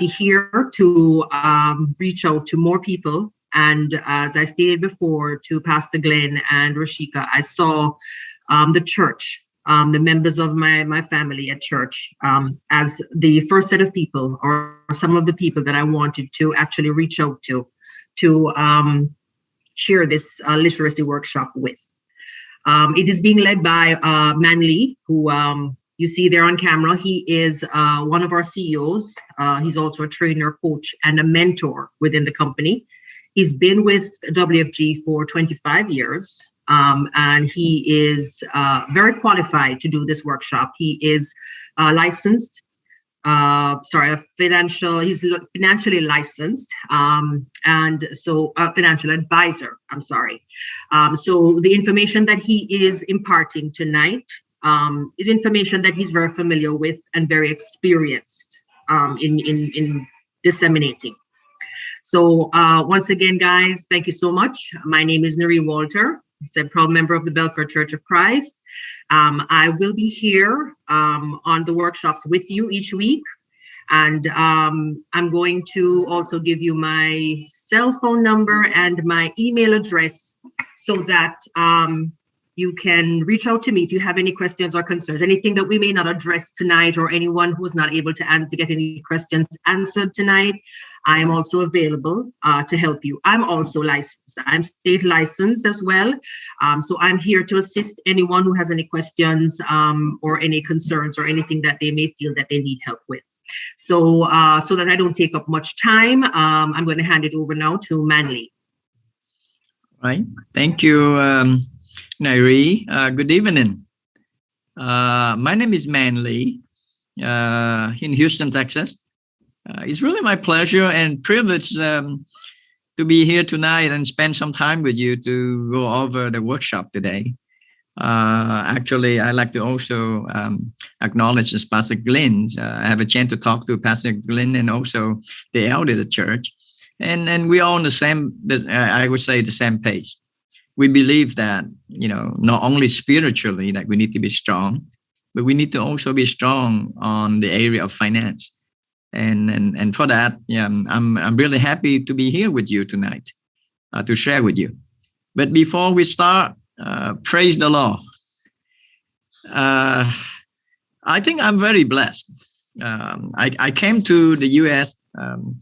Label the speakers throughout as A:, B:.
A: here to reach out to more people. And as I stated before to Pastor Glenn and Rashika, I saw the church, the members of my family at church, as the first set of people, or some of the people that I wanted to actually reach out to share this literacy workshop with. It is being led by Manley, who you see there on camera. He is one of our CEOs. He's also a trainer, coach, and a mentor within the company. He's been with WFG for 25 years, and he is very qualified to do this workshop. He is licensed. He's financially licensed, and so financial advisor, I'm sorry. So the information that he is imparting tonight is information that he's very familiar with and very experienced in disseminating. So once again, guys, thank you so much. My name is Nari Walter. I'm a proud member of the Bellfort Church of Christ. I will be here on the workshops with you each week. And I'm going to also give you my cell phone number and my email address so that you can reach out to me if you have any questions or concerns, anything that we may not address tonight, or anyone who is not able to get any questions answered tonight. I am also available to help you. I'm also licensed. I'm state licensed as well. So I'm here to assist anyone who has any questions or any concerns or anything that they may feel that they need help with. So so that I don't take up much time, I'm going to hand it over now to Manley.
B: Right. Thank you, Nairi. Good evening. My name is Manley in Houston, Texas. It's really my pleasure and privilege to be here tonight and spend some time with you to go over the workshop today. Actually, I'd like to also acknowledge this Pastor Glenn. I have a chance to talk to Pastor Glenn and also the elder of the church. And we are on the same, I would say, the same page. We believe that, not only spiritually that we need to be strong, but we need to also be strong on the area of finance. And for that, I'm really happy to be here with you tonight to share with you. But before we start, praise the Lord. I think I'm very blessed. I came to the U.S. In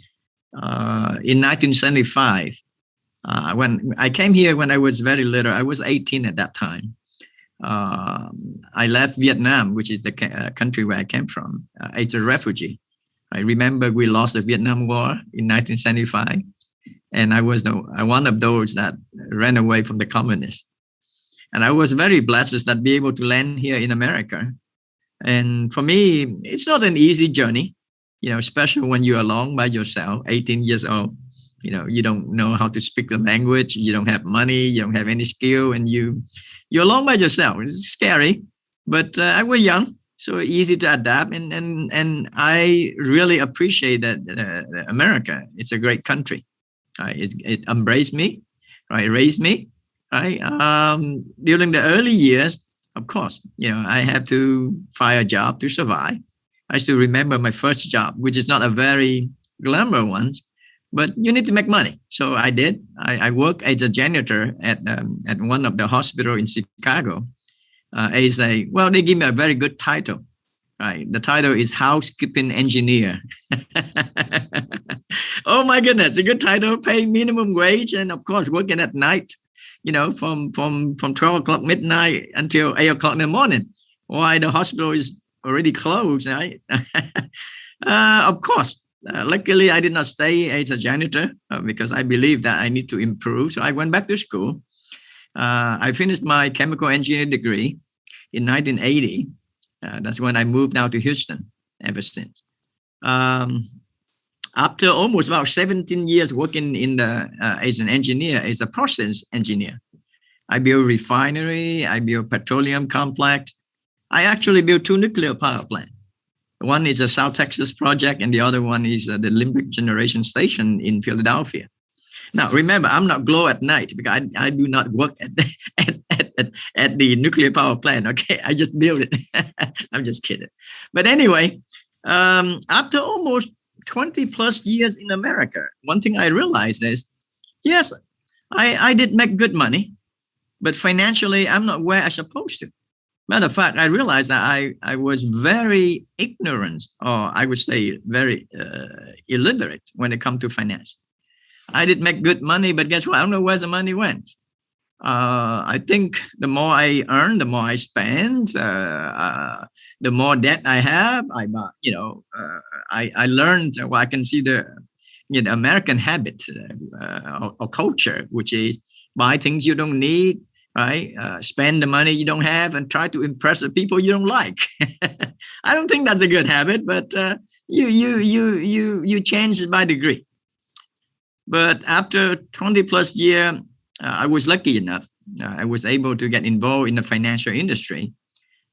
B: 1975. When I came here when I was very little, I was 18 at that time. I left Vietnam, which is the country where I came from, as a refugee. I remember we lost the Vietnam War in 1975, and I was one of those that ran away from the communists. And I was very blessed that be able to land here in America. And for me, it's not an easy journey, especially when you're alone by yourself, 18 years old. You don't know how to speak the language. You don't have money. You don't have any skill, and you're alone by yourself. It's scary, but I was young, so easy to adapt. And I really appreciate that America. It's a great country. It embraced me, right? Raised me, right? During the early years, of course, I had to find a job to survive. I still remember my first job, which is not a very glamorous one, but you need to make money. So I did. I worked as a janitor at one of the hospitals in Chicago. They give me a very good title, right? The title is housekeeping engineer. Oh my goodness, a good title, pay minimum wage, and of course working at night, from 12 o'clock midnight until 8 o'clock in the morning, while the hospital is already closed, right? Of course. Luckily, I did not stay as a janitor because I believe that I need to improve. So I went back to school. I finished my chemical engineering degree in 1980. That's when I moved now to Houston ever since. After almost about 17 years working as an engineer, as a process engineer, I built refinery, I built petroleum complex. I actually built 2 nuclear power plants. One is a South Texas project, and the other one is the Olympic Generation Station in Philadelphia. Now, remember, I'm not glow at night because I do not work at the nuclear power plant. Okay, I just build it. I'm just kidding. But anyway, after almost 20 plus years in America, one thing I realized is, yes, I did make good money, but financially, I'm not where I'm supposed to. Matter of fact, I realized that I was very ignorant, or I would say very illiterate when it comes to finance. I did make good money, but guess what? I don't know where the money went. I think the more I earn, the more I spend, the more debt I have. I learned what I can see the American habit or culture, which is buy things you don't need, right? Spend the money you don't have, and try to impress the people you don't like. I don't think that's a good habit, but you change it by degree. But after 20 plus years, I was lucky enough. I was able to get involved in the financial industry,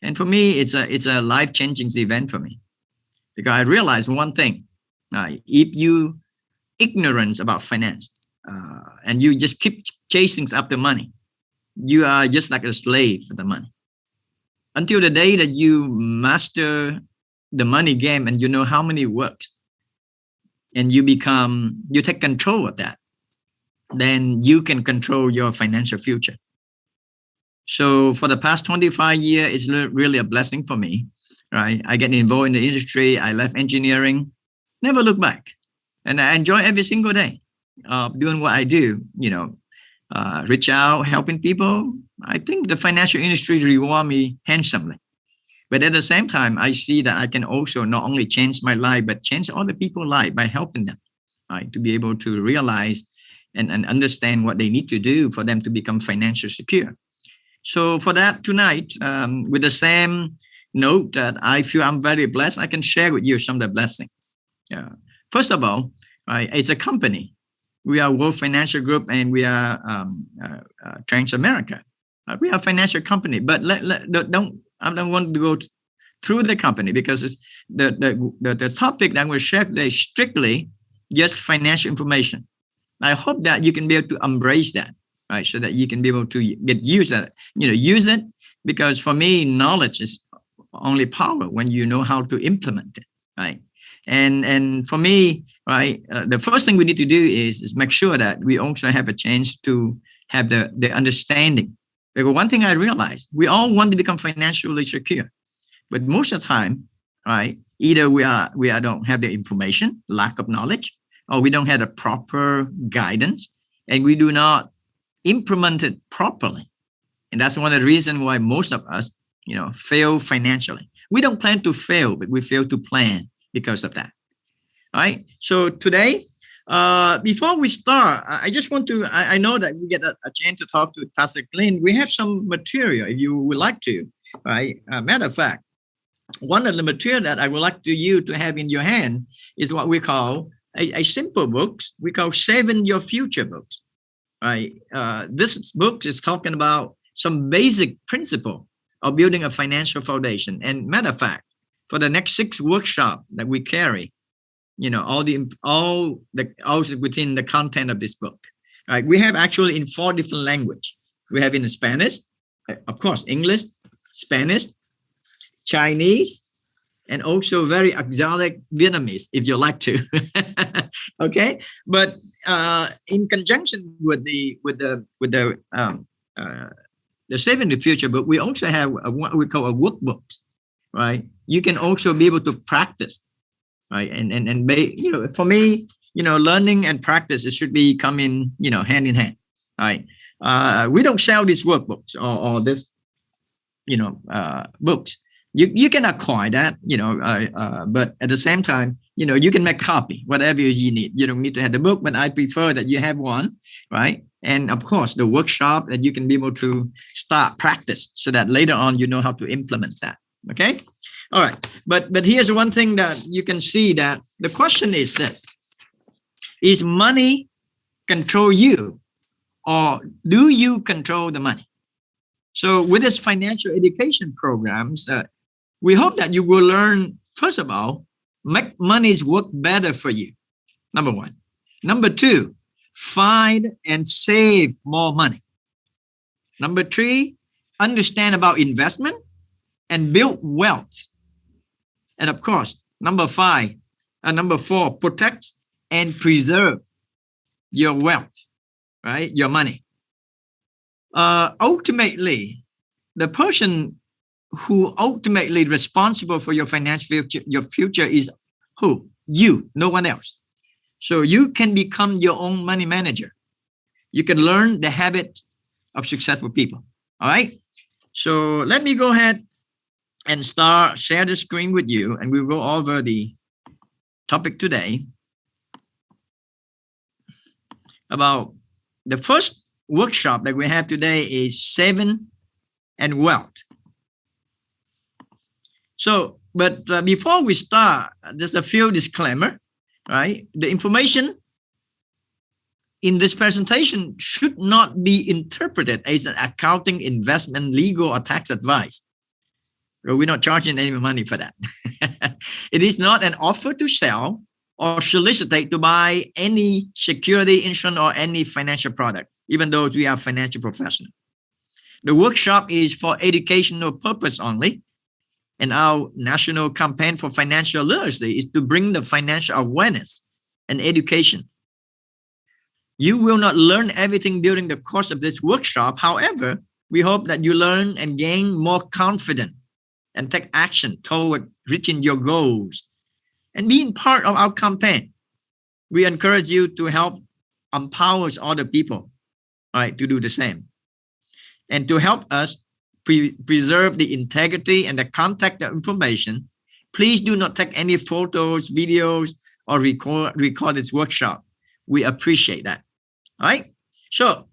B: and for me, it's a life-changing event for me, because I realized one thing: if you ignorance about finance and you just keep chasing after money, you are just like a slave for the money. Until the day that you master the money game and you know how money works, and you take control of that, then you can control your financial future. So for the past 25 years, it's really a blessing for me, right? I get involved in the industry. I left engineering, never look back. And I enjoy every single day doing what I do, reach out, helping people. I think the financial industry reward me handsomely. But at the same time, I see that I can also not only change my life, but change other people's life by helping them, right? To be able to realize and understand what they need to do for them to become financially secure. So for that tonight, with the same note that I feel I'm very blessed, I can share with you some of the blessings. First of all, right, it's a company. We are World Financial Group, and we are Transamerica. We are a financial company, but I don't want to go through the company, because it's the topic that I'm going to share today is strictly just financial information. I hope that you can be able to embrace that, right? So that you can be able to use it, because for me, knowledge is only power when you know how to implement it, right? And for me, right, the first thing we need to do is make sure that we also have a chance to have the understanding. Because one thing I realized, we all want to become financially secure, but most of the time, right, either we don't have the information, lack of knowledge, or we don't have the proper guidance, and we do not implement it properly. And that's one of the reasons why most of us, fail financially. We don't plan to fail, but we fail to plan because of that. All right. So today, before we start, I just want to, I know that we get a chance to talk to Pastor Glenn. We have some material if you would like to, right? Matter of fact, one of the material that I would like you to have in your hand is what we call a simple book. We call Saving Your Future books, right? This book is talking about some basic principle of building a financial foundation. And matter of fact, for the next 6 workshops that we carry, all within the content of this book. Right? We have actually in 4 different languages. We have in Spanish, of course, English, Spanish, Chinese, and also very exotic Vietnamese, if you like to. Okay, but in conjunction with the Saving the Future book, we also have what we call a workbook. Right, you can also be able to practice. Right. And for me, learning and practice, it should be coming, hand in hand. Right. We don't sell these workbooks or this, books. You can acquire that, but at the same time, you can make copy, whatever you need. You don't need to have the book, but I prefer that you have one. Right. And of course, the workshop that you can be able to start practice so that later on, you know how to implement that. Okay. All right. But here's one thing that you can see, that the question is this: is money control you, or do you control the money? So with this financial education programs, we hope that you will learn, first of all, make money's work better for you. Number 1. Number 2, find and save more money. Number 3, understand about investment and build wealth. And of course, number 5, Number 4, protect and preserve your wealth, right? Your money. Ultimately, the person who ultimately responsible for your financial future is who? You, no one else. So you can become your own money manager. You can learn the habit of successful people. All right. So let me go ahead and share the screen with you, and we'll go over the topic today about the first workshop that we have today is saving and wealth. So, but before we start, there's a few disclaimer, right? The information in this presentation should not be interpreted as an accounting, investment, legal, or tax advice. So we're not charging any money for that. It is not an offer to sell or solicitate to buy any security, insurance, or any financial product, even though we are financial professionals. The workshop is for educational purpose only. And our national campaign for financial literacy is to bring the financial awareness and education. You will not learn everything during the course of this workshop. However, we hope that you learn and gain more confidence and take action toward reaching your goals and being part of our campaign. We encourage you to help empower other people, right, to do the same. And to help us preserve the integrity and the contact information, please do not take any photos, videos, or record this workshop. We appreciate that. All right. So,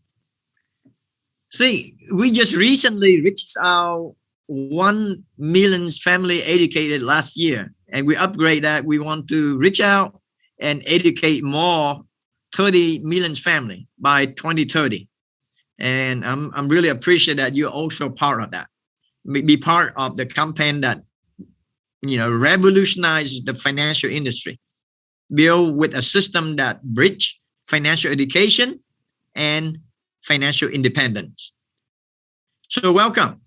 B: see, we just recently reached our 1 million family educated last year, and we upgrade that. We want to reach out and educate more 30 million family by 2030. And I'm really appreciate that you're also part of that. Be part of the campaign that, revolutionizes the financial industry. Build with a system that bridge financial education and financial independence. So welcome,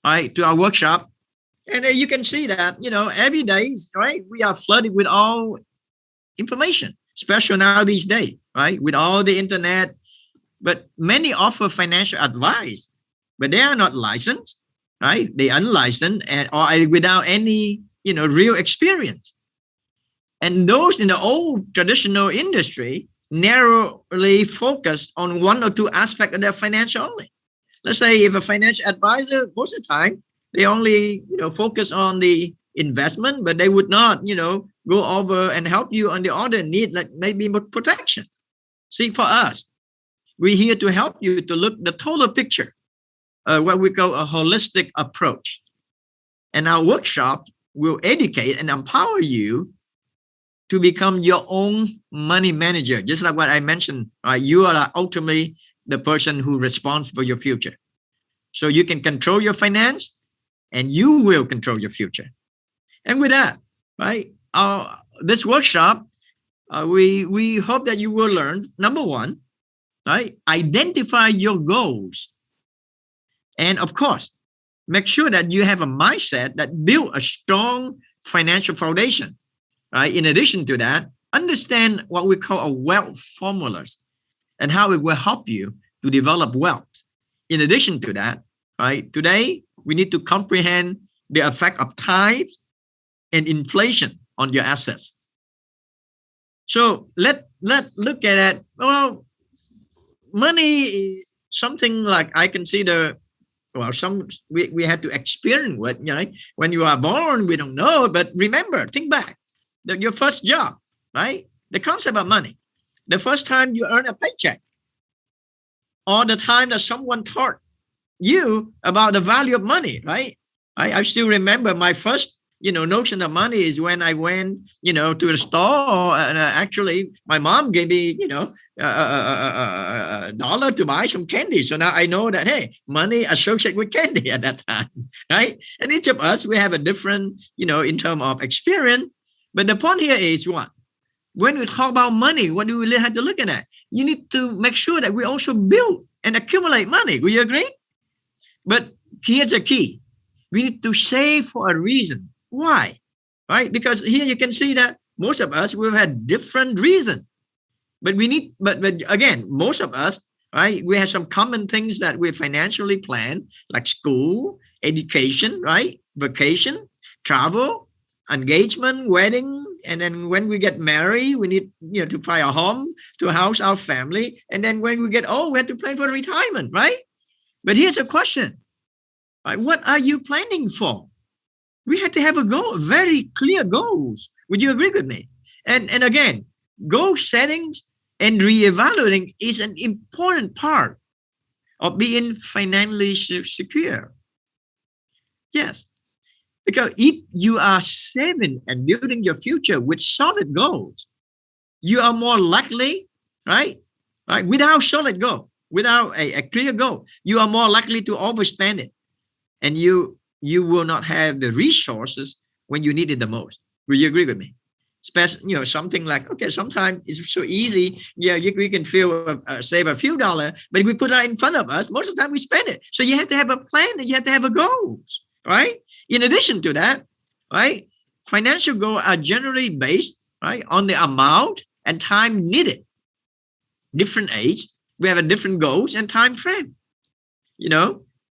B: right, to our workshop. And you can see that, every day, right, we are flooded with all information, especially now these days, right, with all the internet. But many offer financial advice, but they are not licensed, right? They unlicensed or without any, real experience. And those in the old traditional industry narrowly focused on one or two aspects of their financial only. Let's say if a financial advisor, most of the time, they only, focus on the investment, but they would not, go over and help you on the other need, like maybe protection. See, for us, we're here to help you to look the total picture, what we call a holistic approach. And our workshop will educate and empower you to become your own money manager. Just like what I mentioned, right? You are ultimately the person who responds for your future. So you can control your finance and you will control your future. And with that, right, this workshop, we hope that you will learn, number 1, right, identify your goals. And of course, make sure that you have a mindset that builds a strong financial foundation. Right? In addition to that, understand what we call a wealth formulas and how it will help you to develop wealth. In addition to that, right, today we need to comprehend the effect of tithes and inflation on your assets. So let's look at it. Well, money is something like I consider, we had to experience with, when you are born, we don't know, but remember, think back, your first job, right? The concept of money, the first time you earn a paycheck, or the time that someone taught you about the value of money, right? I still remember my first, notion of money is when I went, to the store, and actually my mom gave me, a dollar to buy some candy. So now I know that, hey, money associated with candy at that time, right? And each of us, we have a different, in terms of experience. But the point here is what? When we talk about money, what do we really have to look at? You need to make sure that we also build and accumulate money. Will you agree? But here's the key. We need to save for a reason. Why? Right? Because here you can see that most of us will have different reasons. But again, most of us, right, we have some common things that we financially plan, like school, education, right, vacation, travel, engagement, wedding, and then when we get married, we need to buy a home to house our family, and then when we get old, we have to plan for retirement, right? But here's a question, right? What are you planning for? We have to have a goal, very clear goals. Would you agree with me? And again, goal settings and reevaluating is an important part of being financially secure. Yes, because if you are saving and building your future with solid goals, you are more likely, right? Without solid goal, without a clear goal, you are more likely to overspend it, and you will not have the resources when you need it the most. Will you agree with me? Especially, something like, okay, sometimes it's so easy. Yeah, we can save a few dollars, but if we put that in front of us, most of the time we spend it. So you have to have a plan and you have to have a goals, right? In addition to that, right, financial goals are generally based, right, on the amount and time needed. Different age, we have a different goals and time frame.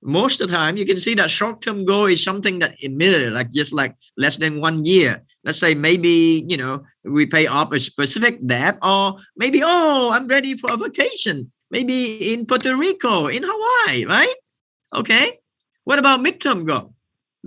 B: Most of the time you can see that short-term goal is something that immediately, like less than 1 year. Let's say maybe, we pay off a specific debt, or maybe, I'm ready for a vacation, maybe in Puerto Rico, in Hawaii, right? Okay. What about midterm goal?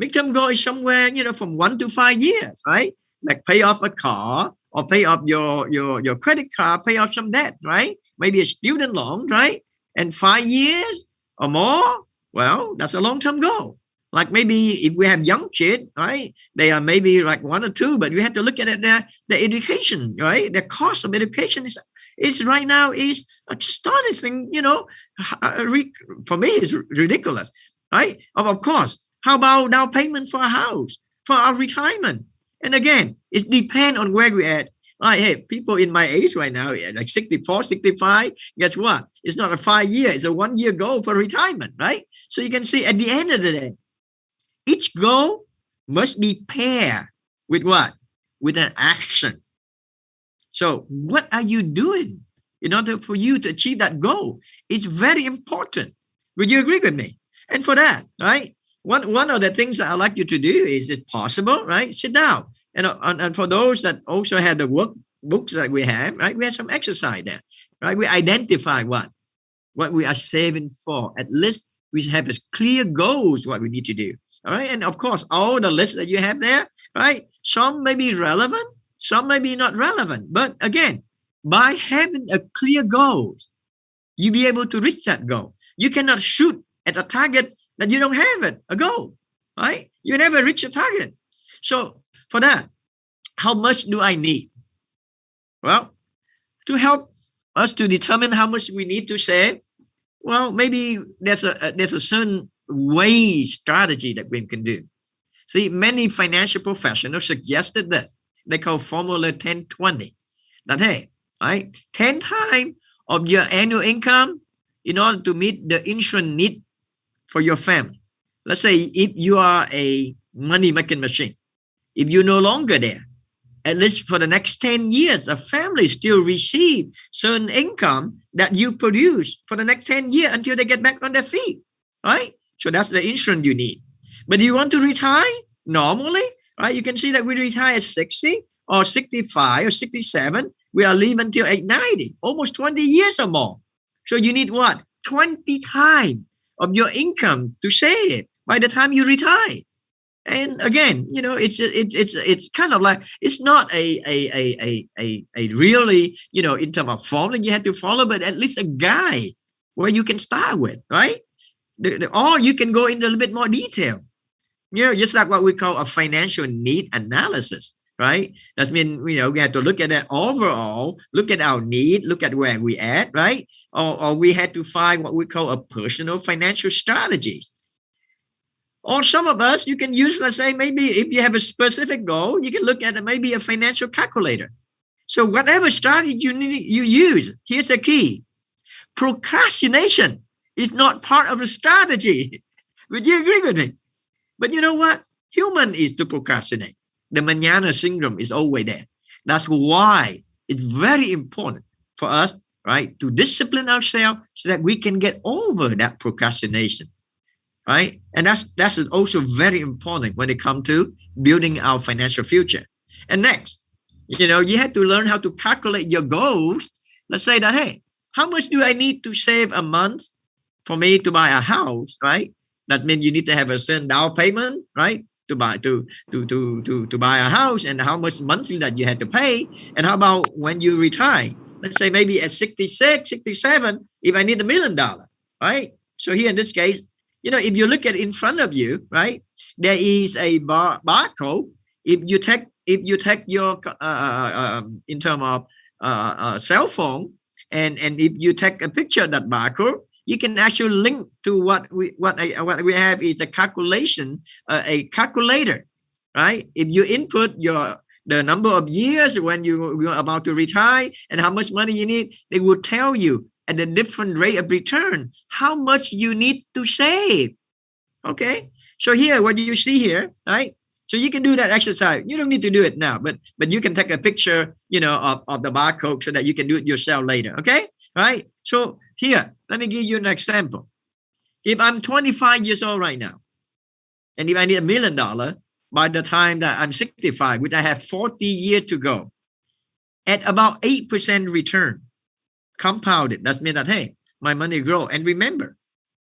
B: Midterm goal is somewhere, from 1 to 5 years, right? Like pay off a car or pay off your credit card, pay off some debt, right? Maybe a student loan, right? And 5 years or more, well, that's a long-term goal. Like maybe if we have young kids, right, they are maybe like 1 or 2, but we have to look at their education, right? The cost of education is right now is astonishing, for me it's ridiculous, right? Of course, how about down payment for a house, for our retirement? And again, it depends on where we're at. Like, hey, people in my age right now, like 64, 65, guess what? It's not a 5 year, it's a 1 year goal for retirement, right? So you can see at the end of the day, each goal must be paired with what? With an action. So what are you doing in order for you to achieve that goal? It's very important. Would you agree with me? And for that, right, one of the things that I like you to do is, if possible, right, sit down. And for those that also have the workbooks that we have, right, we have some exercise there, right? We identify what we are saving for. At least we have as clear goals what we need to do. All right. And of course, all the lists that you have there, right? Some may be relevant, some may be not relevant. But again, by having a clear goals, you'll be able to reach that goal. You cannot shoot at a target that you don't have a goal, right? You never reach a target. So for that, how much do I need? Well, to help us to determine how much we need to save, well, maybe there's a certain strategy that we can do. See, many financial professionals suggested this. They call formula 10-20. That, hey, right, 10 times of your annual income in order to meet the insurance need for your family. Let's say if you are a money making machine, if you're no longer there, at least for the next 10 years, a family still receive certain income that you produce for the next 10 years until they get back on their feet, right? So that's the insurance you need. But you want to retire normally, right? You can see that we retire at 60 or 65 or 67. We are living until 90, almost 20 years or more. So you need what? 20 times of your income to save by the time you retire. And again, it's kind of like, it's not a really, in terms of formula you have to follow, but at least a guide where you can start with, right? Or you can go into a little bit more detail, just like what we call a financial need analysis, right? That means, we have to look at that overall, look at our need, look at where we at, right? Or we had to find what we call a personal financial strategies. Or some of us, you can use, let's say, maybe if you have a specific goal, you can look at maybe a financial calculator. So whatever strategy you use, here's the key. Procrastination is not part of the strategy. Would you agree with me? But you know what? Human is to procrastinate. The mañana syndrome is always there. That's why it's very important for us, right, to discipline ourselves so that we can get over that procrastination, right? And that's also very important when it comes to building our financial future. And next, you have to learn how to calculate your goals. Let's say that, hey, how much do I need to save a month for me to buy a house, right? That means you need to have a certain down payment, right? To buy a house, and how much monthly that you had to pay. And how about when you retire? Let's say maybe at 66, 67, if I need $1 million, right? So here in this case, if you look at it in front of you, right, there is a barcode. If you take your in terms of cell phone, and if you take a picture of that barcode, you can actually link to what we have is a calculation, a calculator, right? If you input the number of years when you're about to retire and how much money you need, they will tell you at a different rate of return how much you need to save. Okay, so here what you see here, right? So you can do that exercise. You don't need to do it now, but you can take a picture, of the barcode so that you can do it yourself later. Okay, right? So here, let me give you an example. If I'm 25 years old right now, and if I need $1 million by the time that I'm 65, which I have 40 years to go, at about 8% return, compounded, that means that, hey, my money grow. And remember,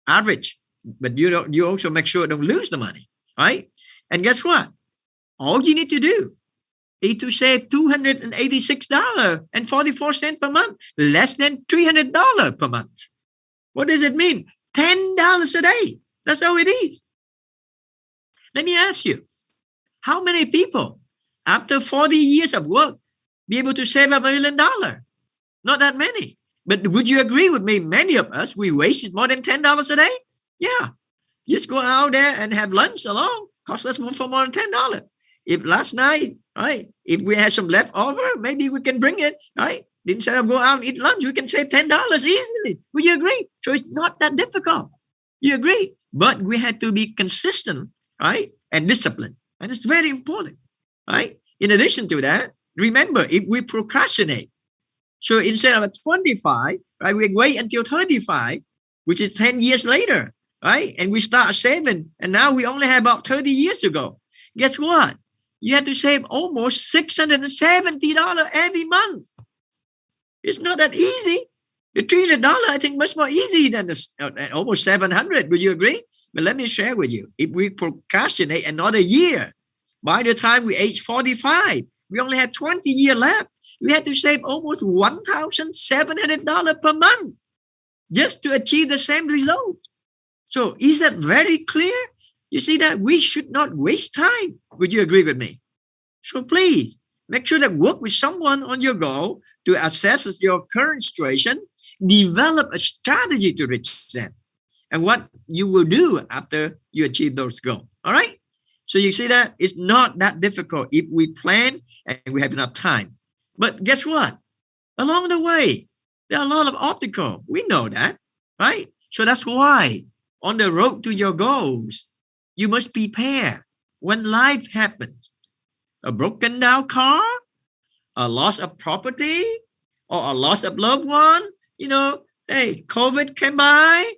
B: average, but you also make sure don't lose the money, right? And guess what? All you need to do is to save $286.44 per month, less than $300 per month. What does it mean? $10 a day. That's all it is. Let me ask you, how many people after 40 years of work be able to save $1 million? Not that many. But would you agree with me? Many of us, we wasted more than $10 a day. Yeah. Just go out there and have lunch alone. Cost us more than $10. If last night, right, if we had some leftover, maybe we can bring it, right? Instead of go out and eat lunch, we can save $10 easily. Would you agree? So it's not that difficult. You agree? But we had to be consistent, right? And disciplined. And it's very important, right? In addition to that, remember, if we procrastinate, so instead of 25, right, we wait until 35, which is 10 years later, right? And we start saving, and now we only have about 30 years to go. Guess what? You have to save almost $670 every month. It's not that easy. The $300, I think, much more easy than almost $700. Would you agree? But let me share with you. If we procrastinate another year, by the time we age 45, we only have 20 years left. We have to save almost $1,700 per month just to achieve the same result. So is that very clear? You see that we should not waste time. Would you agree with me? So please make sure that work with someone on your goal to assess your current situation, develop a strategy to reach them, and what you will do after you achieve those goals. All right? So you see that it's not that difficult if we plan and we have enough time. But guess what? Along the way, there are a lot of obstacles. We know that, right? So that's why on the road to your goals, you must prepare when life happens. A broken down car, a loss of property, or a loss of loved one. Hey, COVID came by,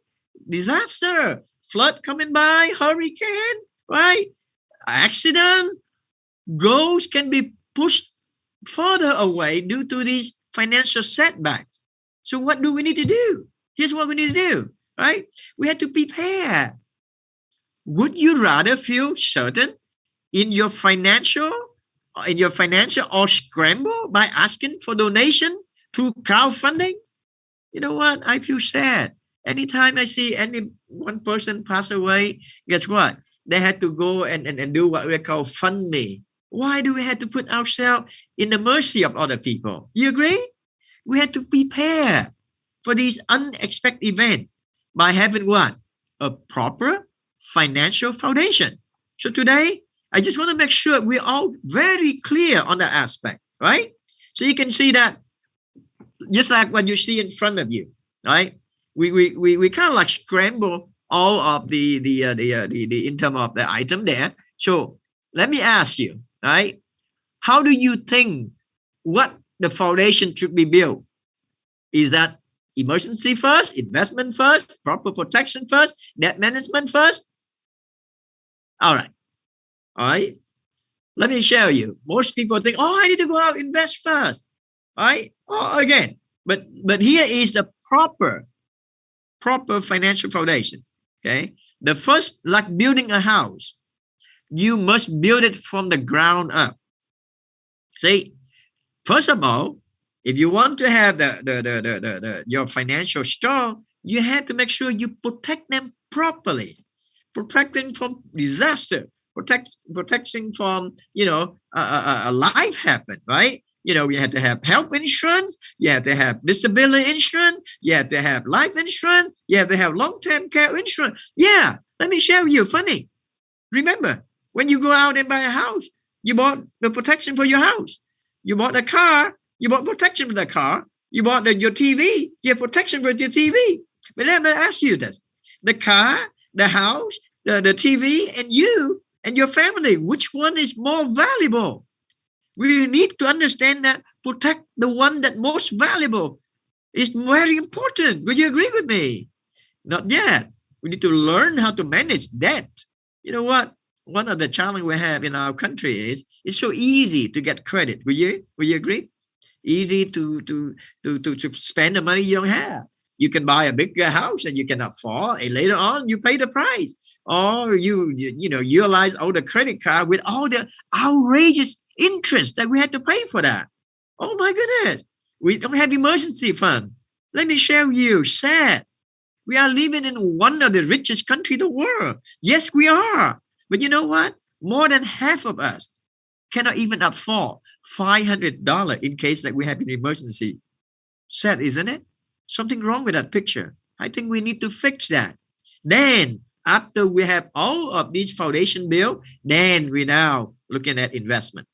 B: disaster, flood coming by, hurricane, right? Accident. Goals can be pushed further away due to these financial setbacks. So what do we need to do? Here's what we need to do, right? We have to prepare. Would you rather feel certain in your financial or scramble by asking for donation through crowdfunding? You know what? I feel sad. Anytime I see any one person pass away, guess what? They had to go and do what we call funding. Why do we have to put ourselves in the mercy of other people? You agree? We had to prepare for these unexpected events by having what? A proper financial foundation. So today, I just want to make sure we're all very clear on that aspect, right? So you can see that just like what you see in front of you, right? We kind of like scramble all of the in terms of the item there. So let me ask you, right? How do you think what the foundation should be built. Is that emergency first, investment first, proper protection first, debt management first? All right. Let me share you. Most people think, oh, I need to go out and invest first. All right. Oh, again, but here is the proper financial foundation. Okay. The first, like building a house, you must build it from the ground up. See, first of all, if you want to have your financial strong, you have to make sure you protect them properly, protecting from disaster, protecting from a life happen, right? You have to have health insurance, you have to have disability insurance, you have to have life insurance, you have to have long-term care insurance. Yeah, let me share with you. Funny. Remember, when you go out and buy a house, you bought the protection for your house. You bought a car, you bought protection for the car. You bought your TV, you have protection for your TV. But let me ask you this. The car, the house, the TV, and you and your family, which one is more valuable? We need to understand that protect the one that most valuable is very important. Would you agree with me? Not yet. We need to learn how to manage debt. You know what? One of the challenges we have in our country is it's so easy to get credit. Will you agree? Easy to spend the money you don't have. You can buy a bigger house and you can afford, and later on you pay the price. Or you utilize all the credit card with all the outrageous interest that we had to pay for that. Oh my goodness. We don't have emergency fund. Let me share with you, sad. We are living in one of the richest countries in the world. Yes, we are. But you know what? More than half of us cannot even afford $500 in case that we have an emergency. Sad, isn't it? Something wrong with that picture. I think we need to fix that. Then, after we have all of these foundation built, then we're now looking at investment.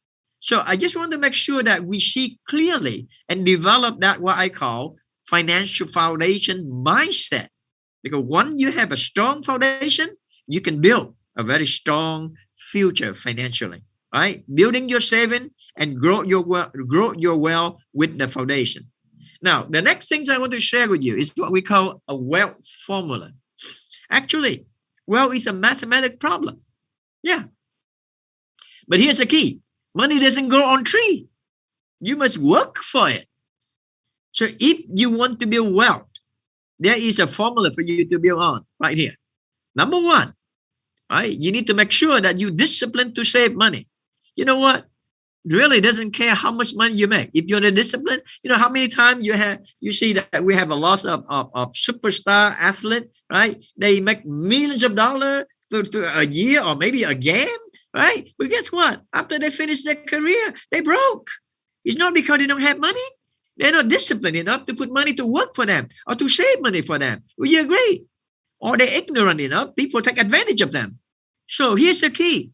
B: So I just want to make sure that we see clearly and develop that what I call financial foundation mindset. Because once you have a strong foundation, you can build a very strong future financially. Right? Building your saving and grow your wealth with the foundation. Now, the next things I want to share with you is what we call a wealth formula. Actually, wealth is a mathematical problem. Yeah. But here's the key. Money doesn't grow on tree. You must work for it. So if you want to build wealth, there is a formula for you to build on right here. Number one, right? You need to make sure that you discipline to save money. You know what? Really doesn't care how much money you make. If you're a discipline, how many times you see that we have a lot of superstar athlete, right? They make millions of dollars to a year or maybe a game, right? But guess what? After they finish their career, they broke. It's not because they don't have money. They're not disciplined enough to put money to work for them or to save money for them. Would you agree? Or they're ignorant enough. People take advantage of them. So here's the key.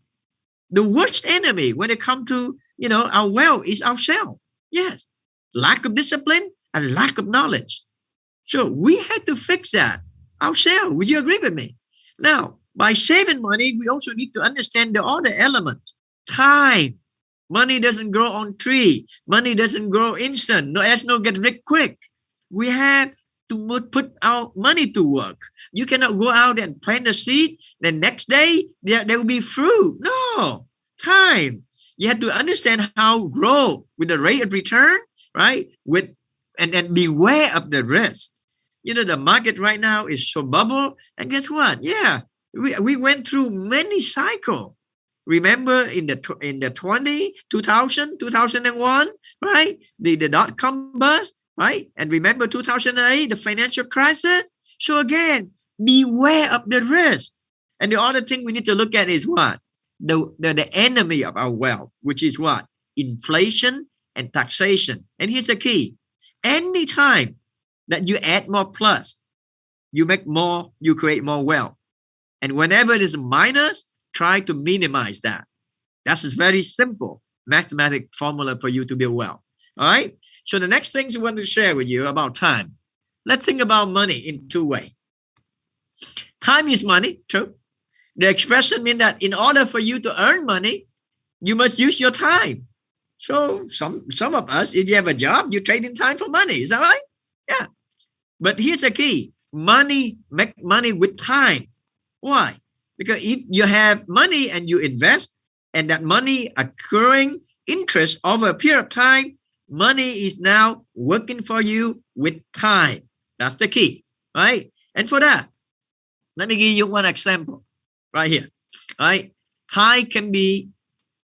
B: The worst enemy when it comes to our wealth is ourselves. Yes. Lack of discipline and lack of knowledge. So we had to fix that ourselves. Would you agree with me? Now, by saving money, we also need to understand the other element. Time. Money doesn't grow on tree. Money doesn't grow instant. There's no get rich quick. We have to put our money to work. You cannot go out and plant a seed. The next day, there will be fruit. No. Time. You have to understand how to grow with the rate of return, right? And then beware of the risk. The market right now is so bubble. And guess what? Yeah, we went through many cycles. Remember in the 2000, 2001, right? The dot-com bust, right? And remember 2008, the financial crisis. So again, beware of the risk. And the other thing we need to look at is what? The enemy of our wealth, which is what? Inflation and taxation. And here's the key. Anytime that you add more plus, you make more, you create more wealth. And whenever it is a minus, try to minimize that. That's a very simple mathematical formula for you to build wealth. All right. So the next things we want to share with you about time. Let's think about money in two ways. Time is money, true. The expression means that in order for you to earn money, you must use your time. So some of us, if you have a job, you trade in time for money. Is that right? Yeah. But here's the key. Money, make money with time. Why? Because if you have money and you invest, and that money accruing interest over a period of time, money is now working for you with time. That's the key, right? And for that, let me give you one example right here, right? Time can be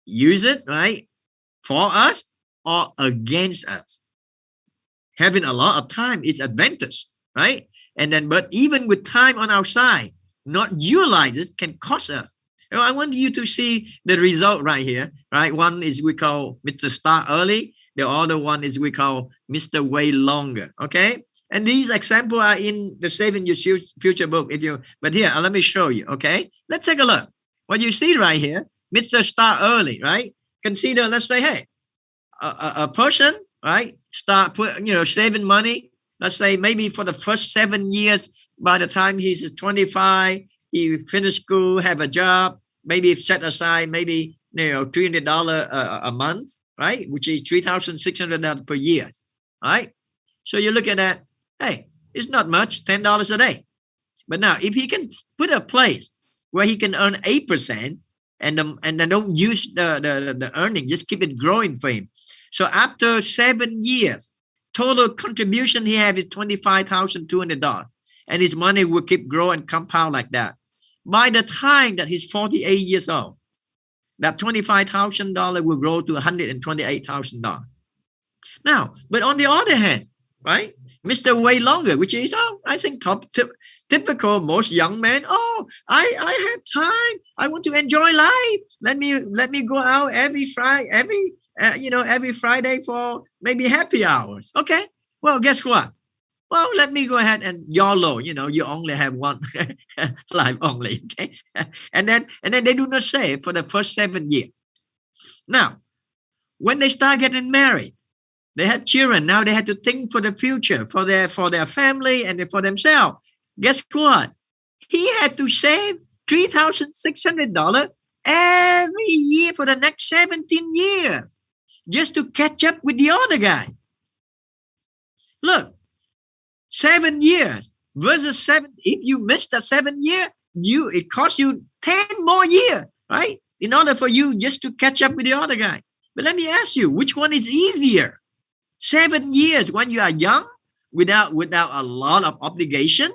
B: used, right, for us or against us. Having a lot of time is advantage, right? And then, but even with time on our side, not utilize it can cost us. I want you to see the result right here, right? One is we call Mr. Start Early. The other one is we call Mr. Way Longer, okay? And these examples are in the Saving Your Future book. But here, let me show you, okay? Let's take a look. What you see right here, Mr. Start Early, right? Consider, let's say, hey, a person, right, start saving money. Let's say maybe for the first 7 years, by the time he's 25, he finished school, have a job, maybe set aside maybe $300 a month, right, which is $3,600 per year, right? So you look at that, hey, it's not much, $10 a day. But now if he can put a place where he can earn 8% and then don't use the earning, just keep it growing for him. So after 7 years, total contribution he has is $25,200, and his money will keep growing, compound like that. By the time that he's 48 years old, that $25,000 will grow to $128,000. Now, but on the other hand, right, Mr. Way Longer, which is, I think typical most young men. I have time. I want to enjoy life. Let me go out every Friday for maybe happy hours. Okay. Well, guess what? Well, let me go ahead and YOLO. You only have one life only. Okay. And then they do not save for the first 7 years. Now, when they start getting married, they had children. Now they had to think for the future, for their family and for themselves. Guess what? He had to save $3,600 every year for the next 17 years just to catch up with the other guy. Look, 7 years versus 7. If you missed that 7 year, it costs you 10 more years, right? In order for you just to catch up with the other guy. But let me ask you, which one is easier? 7 years when you are young, without a lot of obligation,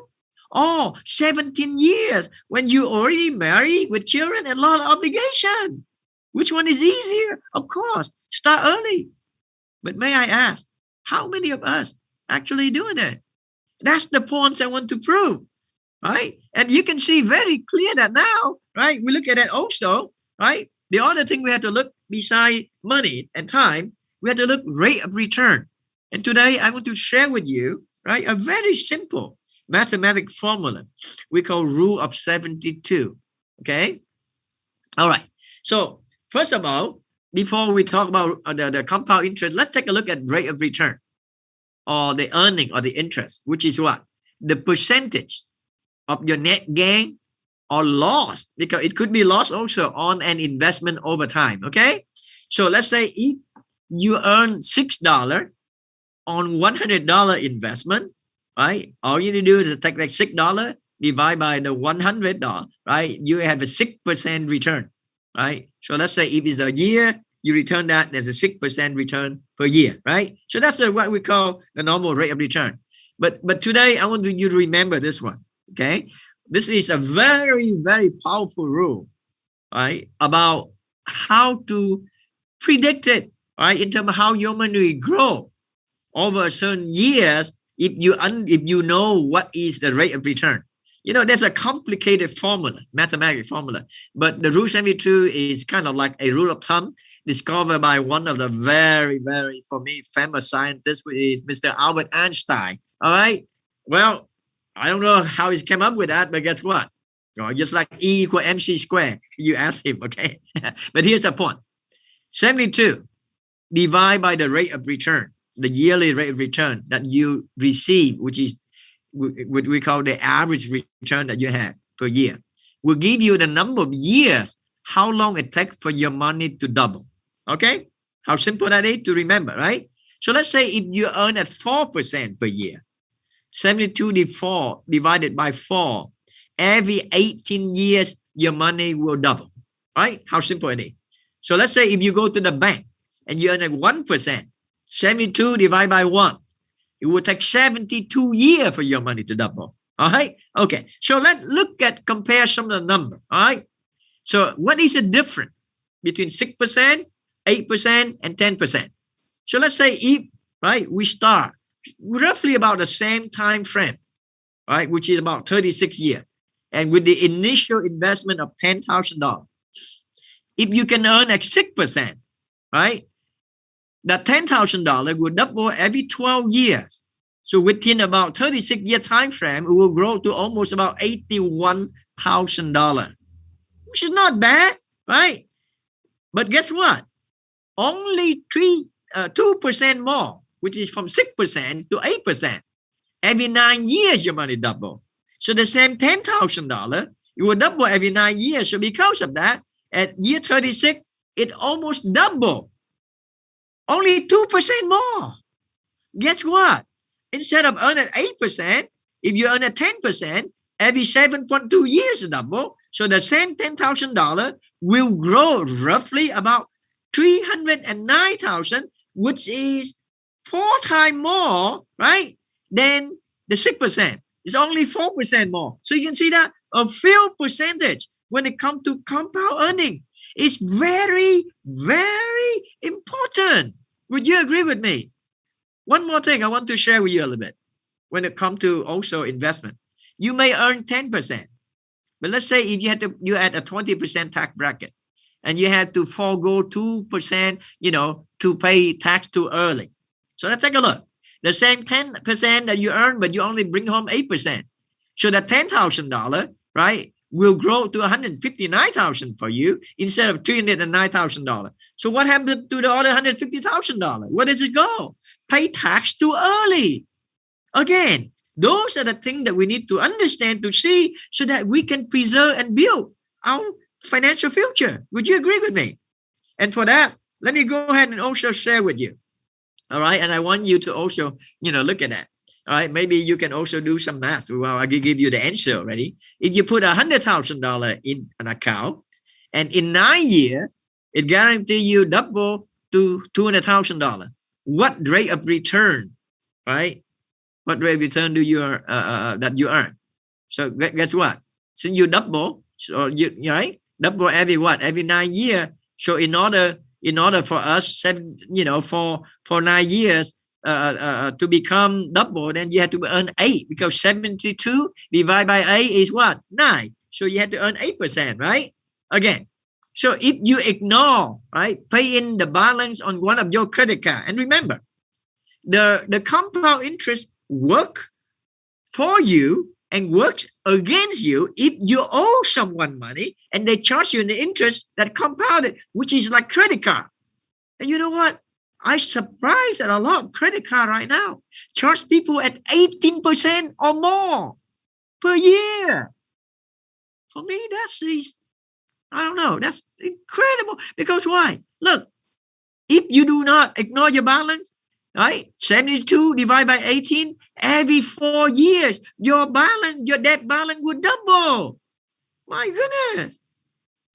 B: or 17 years when you already married with children and a lot of obligation? Which one is easier? Of course, start early. But may I ask, how many of us actually doing it? That's the points I want to prove, right? And you can see very clear that now, right? We look at it also, right? The other thing we have to look beside money and time, we have to look rate of return. And today I want to share with you, right, a very simple mathematical formula we call rule of 72. Okay. All right. So first of all, before we talk about the compound interest, let's take a look at rate of return, or the earning or the interest, which is what? The percentage of your net gain or loss, because it could be loss also on an investment over time. Okay. So let's say if you earn $6 on $100 investment, right? All you need to do is take that $6 divide by the $100, right? You have a 6% return, right? So let's say if it's a year, you return that, there's a 6% return per year, right? So that's what we call the normal rate of return. But today I want you to remember this one, okay? This is a very, very powerful rule, right? About how to predict it, right? In terms of how your money grow over certain years, if you know what is the rate of return. There's a complicated formula, mathematical formula, but the rule 72 is kind of like a rule of thumb discovered by one of the very, very, for me, famous scientists, which is Mr. Albert Einstein. All right. Well, I don't know how he came up with that, but guess what? Just like E equal MC squared. You ask him, okay? But here's the point. 72 divide by the rate of return, the yearly rate of return that you receive, which is what we call the average return that you have per year, will give you the number of years, how long it takes for your money to double. Okay? How simple that is to remember, right? So let's say if you earn at 4% per year, 72 divided by 4, every 18 years, your money will double, right? How simple it is. So let's say if you go to the bank and you earn at 1%, 72 divided by 1, it will take 72 years for your money to double. All right. Okay. So let's compare some of the numbers. All right. So what is the difference between 6%, 8%, and 10%? So let's say if, right, we start roughly about the same time frame, right, which is about 36 years, and with the initial investment of $10,000, if you can earn at 6%, right, that $10,000 will double every 12 years. So within about 36-year time frame, it will grow to almost about $81,000, which is not bad, right? But guess what? Only 2% more, which is from 6% to 8%. Every 9 years, your money double. So the same $10,000, it will double every 9 years. So because of that, at year 36, it almost doubled. Only 2% more. Guess what? Instead of earning 8%, if you earn at 10%, every 7.2 years double. So the same $10,000 will grow roughly about $309,000, which is 4 times more, right, than the 6%. It's only 4% more. So you can see that a few percentage when it comes to compound earning is very, very important. Would you agree with me? One more thing I want to share with you a little bit when it comes to also investment. You may earn 10%, but let's say if you had a 20% tax bracket and you had to forego 2%, to pay tax too early. So let's take a look. The same 10% that you earn, but you only bring home 8%. So the $10,000, right, will grow to $159,000 for you instead of $309,000. So what happened to the other $150,000? Where does it go? Pay tax too early. Again, those are the things that we need to understand to see so that we can preserve and build our financial future. Would you agree with me? And for that, let me go ahead and also share with you. All right. And I want you to also, look at that. All right. Maybe you can also do some math. Well, I can give you the answer already. If you put $100,000 in an account and in 9 years, it guarantees you double to $200,000. What rate of return, right? What rate of return do you that you earn? So guess what? Since you double, so right, double every 9 years. So in order for us, for 9 years to become double, then you have to earn 8 because 72 divided by 8 is what? 9. So you have to earn 8%, right? Again. So if you ignore, right, pay in the balance on one of your credit card, and remember, the compound interest work for you and works against you if you owe someone money and they charge you the interest that compounded, which is like credit card. And you know what? I'm surprised that a lot of credit card right now charge people at 18% or more per year. For me, I don't know. That's incredible. Because why? Look, if you do not ignore your balance, right? 72 divided by 18, every 4 years, your debt balance would double. My goodness.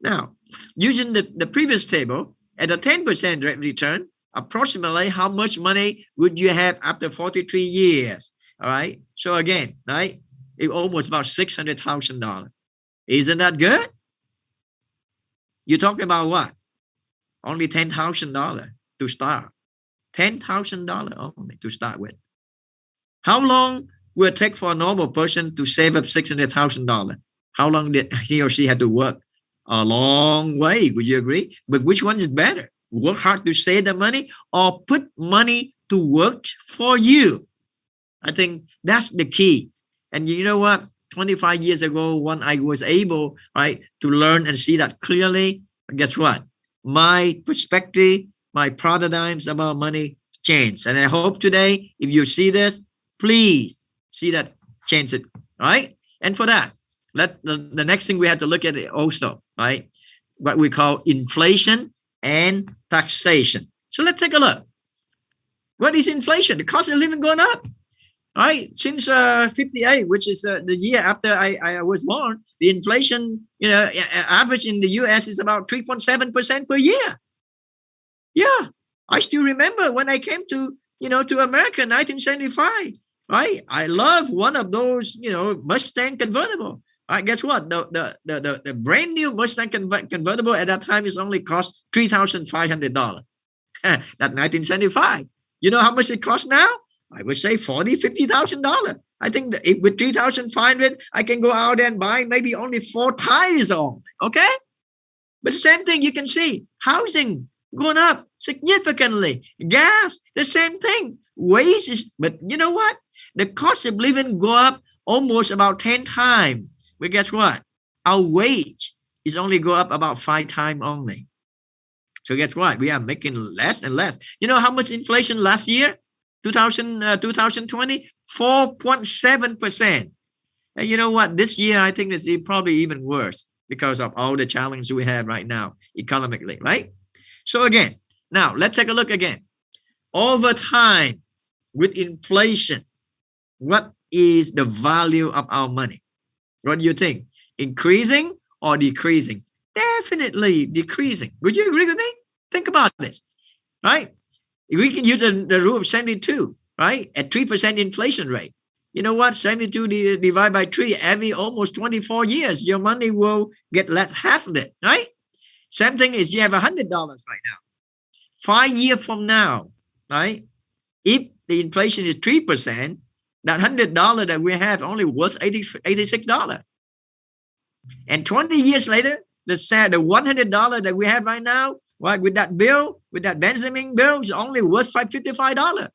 B: Now, using the previous table, at a 10% rate return, approximately how much money would you have after 43 years? All right. So again, right? It's almost about $600,000. Isn't that good? You're talking about what? Only $10,000 to start. $10,000 only to start with. How long will it take for a normal person to save up $600,000? How long did he or she have to work? A long way. Would you agree? But which one is better? Work hard to save the money or put money to work for you? I think that's the key. And you know what? 25 years ago, when I was able, right, to learn and see that clearly, guess what? My perspective, my paradigms about money changed. And I hope today, if you see this, please see that change it, right? And for that, the next thing we have to look at also, right? What we call inflation and taxation. So So let's take a look. What is inflation? The cost of living going up, right? Since 58, which is the year after I was born, the inflation, average in the US is about 3.7% per year. Yeah, I still remember when I came to America in 1975, right? I love one of those, Mustang convertible. Right, guess what? The brand new Mustang convertible at that time is only cost $3,500. That's 1975. You know how much it costs now? I would say $50,000. I think that with $3,500, I can go out and buy maybe only 4 tires on. Okay, but the same thing you can see. Housing going up significantly. Gas, the same thing. Wages, but you know what? The cost of living go up almost about 10 times. But guess what? Our wage is only go up about 5 times only. So guess what? We are making less and less. You know how much inflation last year? 2020? 4.7%. And you know what? This year, I think it's probably even worse because of all the challenges we have right now economically, right? So again, now let's take a look again. Over time, with inflation, what is the value of our money? What do you think? Increasing or decreasing? Definitely decreasing. Would you agree with me? Think about this, right? We can use the rule of 72, right? At 3% inflation rate. You know what? 72 divided by 3, every almost 24 years, your money will get less half of it, right? Same thing is you have $100 right now. 5 years from now, right? If the inflation is 3%, that $100 that we have only worth $86. And 20 years later, the $100 that we have right now, right, with that bill, with that Benjamin bill, is only worth $55.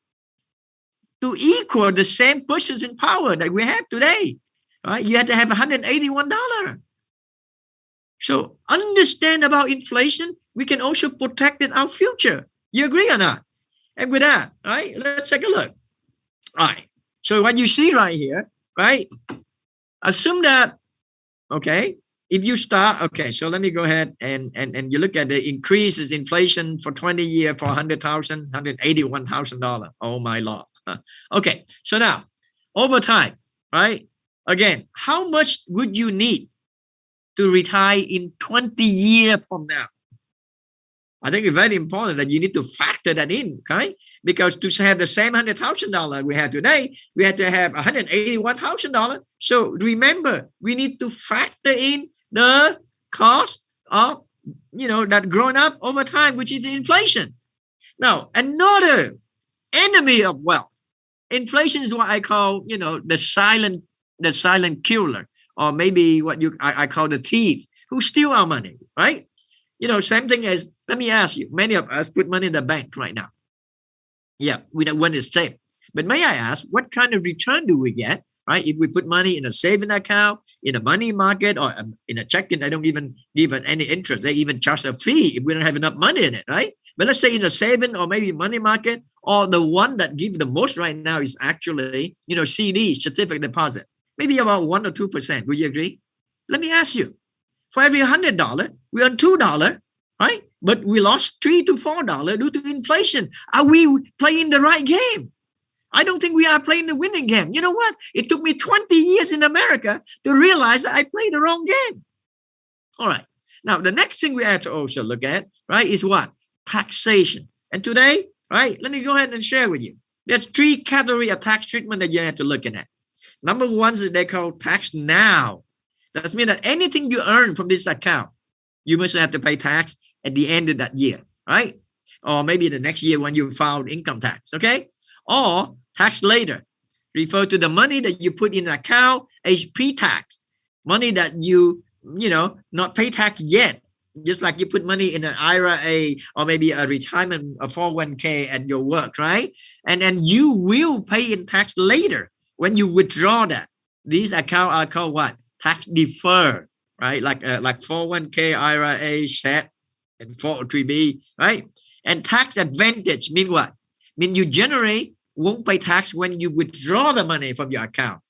B: To equal the same purchasing power that we have today, right, you have to have $181. So understand about inflation, we can also protect our future. You agree or not? And with that, right, let's take a look. All right. So what you see right here, right, assume that, okay, if you start, okay, so let me go ahead and you look at the increases inflation for 20 years for $100,000, $181,000. Oh my Lord. Okay, so now over time, right? Again, how much would you need to retire in 20 years from now? I think it's very important that you need to factor that in, okay? Because to have the same $100,000 we have today, we have to have $181,000. So remember, we need to factor in the cost of, that growing up over time, which is inflation. Now, another enemy of wealth, inflation is what I call, the silent killer, or maybe what I call the thief who steal our money, right? Same thing as, let me ask you, many of us put money in the bank right now. Yeah, we don't want it safe. But may I ask, what kind of return do we get, right? If we put money in a saving account, in a money market, or in a checking, I don't even give any interest. They even charge a fee if we don't have enough money in it, right? But let's say in a saving or maybe money market, or the one that gives the most right now is actually, CD, certificate deposit, maybe about 1 or 2%. Would you agree? Let me ask you, for every $100, we earn $2, right? But we lost $3 to $4 due to inflation. Are we playing the right game? I don't think we are playing the winning game. You know what? It took me 20 years in America to realize that I played the wrong game. All right. Now, the next thing we have to also look at, right, is what? Taxation. And today, right, let me go ahead and share with you. There's 3 categories of tax treatment that you have to look at. Number 1 is they call tax now. That means that anything you earn from this account, you must have to pay tax at the end of that year, right? Or maybe the next year when you filed income tax, okay? Or tax later, refer to the money that you put in an account as pre-tax, money that you not pay tax yet, just like you put money in an IRA or maybe a retirement, a 401k at your work, right? And then you will pay in tax later when you withdraw that. These accounts are called what? Tax deferred, right? Like 401k, IRA, SEP, and 403b, right? And tax advantage mean what? Mean you generate won't pay tax when you withdraw the money from your account,